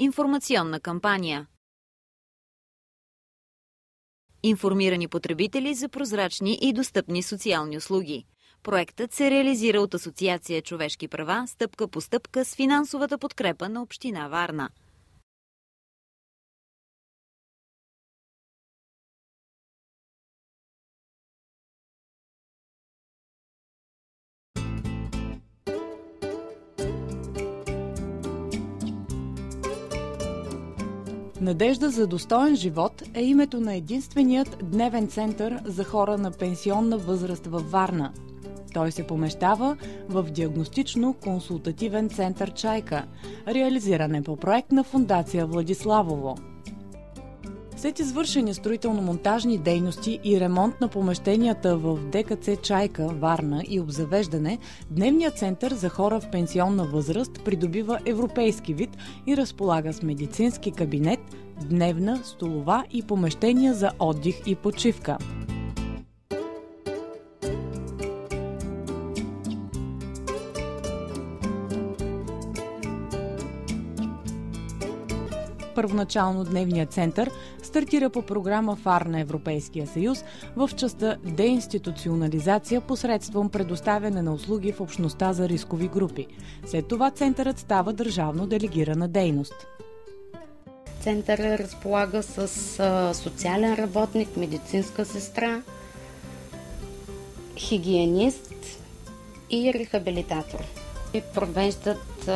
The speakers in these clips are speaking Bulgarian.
Информационна кампания. Информирани потребители за прозрачни и достъпни социални услуги. Проектът се реализира от Асоциация Човешки права стъпка по стъпка с финансовата подкрепа на Община Варна. Надежда за достоен живот е името на единственият дневен център за хора на пенсионна възраст във Варна. Той се помещава в диагностично-консултативен център «Чайка», реализиран е по проект на Фондация Владиславово. След извършени строително-монтажни дейности и ремонт на помещенията в ДКЦ «Чайка» Варна и обзавеждане, дневният център за хора в пенсионна възраст придобива европейски вид и разполага с медицински кабинет, дневна, столова и помещения за отдих и почивка. Първоначално дневният център стартира по програма ФАР на Европейския съюз в частта деинституционализация посредством предоставяне на услуги в общността за рискови групи. След това центърът става държавно делегирана дейност. Центърът разполага с социален работник, медицинска сестра, хигиенист и рехабилитатор. Провеждат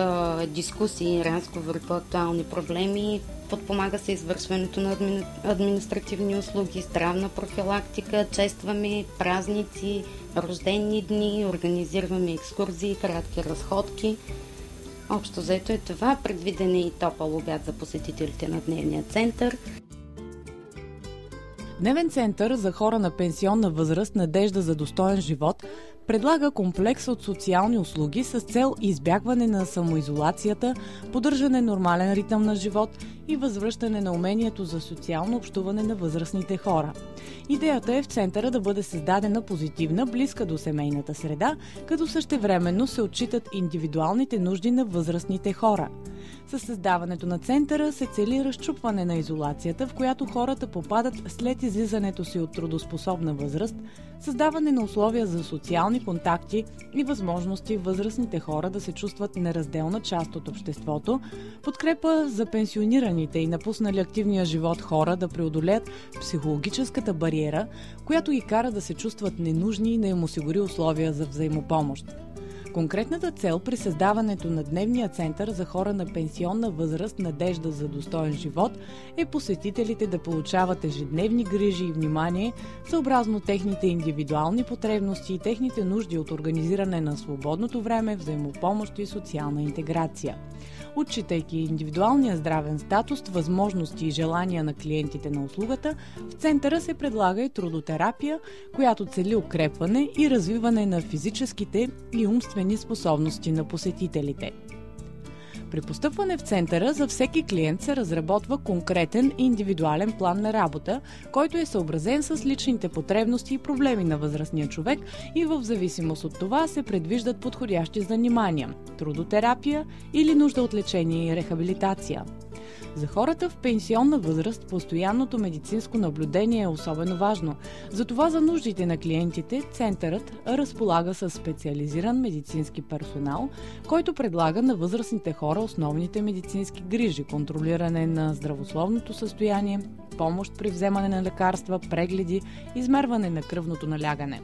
дискусии и разговори по актуални проблеми, подпомага се извършването на административни услуги, здравна профилактика, честваме празници, рождени дни, организираме екскурзии, кратки разходки. Общо взето е това, предвиден е и топъл обяд за посетителите на дневния център. Дневен център за хора на пенсионна възраст «Надежда за достоен живот» предлага комплекс от социални услуги с цел избягване на самоизолацията, поддържане нормален ритъм на живот и възвръщане на умението за социално общуване на възрастните хора. Идеята е в центъра да бъде създадена позитивна, близка до семейната среда, като същевременно се отчитат индивидуалните нужди на възрастните хора. Със създаването на центъра се цели разчупване на изолацията, в която хората попадат след излизането си от трудоспособна възраст, създаване на условия за социални контакти и възможности възрастните хора да се чувстват неразделна част от обществото, подкрепа за пенсионираните и напуснали активния живот хора да преодолеят психологическата бариера, която ги кара да се чувстват ненужни и да им осигури условия за взаимопомощ. Конкретната цел при създаването на дневния център за хора на пенсионна възраст «Надежда за достоен живот» е посетителите да получават ежедневни грижи и внимание съобразно техните индивидуални потребности и техните нужди от организиране на свободното време, взаимопомощ и социална интеграция. Отчитайки индивидуалния здравен статус, възможности и желания на клиентите на услугата, в центъра се предлага и трудотерапия, която цели укрепване и развиване на физическите и умствени способности на посетителите. При постъпване в центъра за всеки клиент се разработва конкретен и индивидуален план на работа, който е съобразен с личните потребности и проблеми на възрастния човек и в зависимост от това се предвиждат подходящи занимания – трудотерапия или нужда от лечение и рехабилитация. За хората в пенсионна възраст постоянното медицинско наблюдение е особено важно. Затова за нуждите на клиентите центърът разполага със специализиран медицински персонал, който предлага на възрастните хора основните медицински грижи, контролиране на здравословното състояние, помощ при вземане на лекарства, прегледи, измерване на кръвното налягане.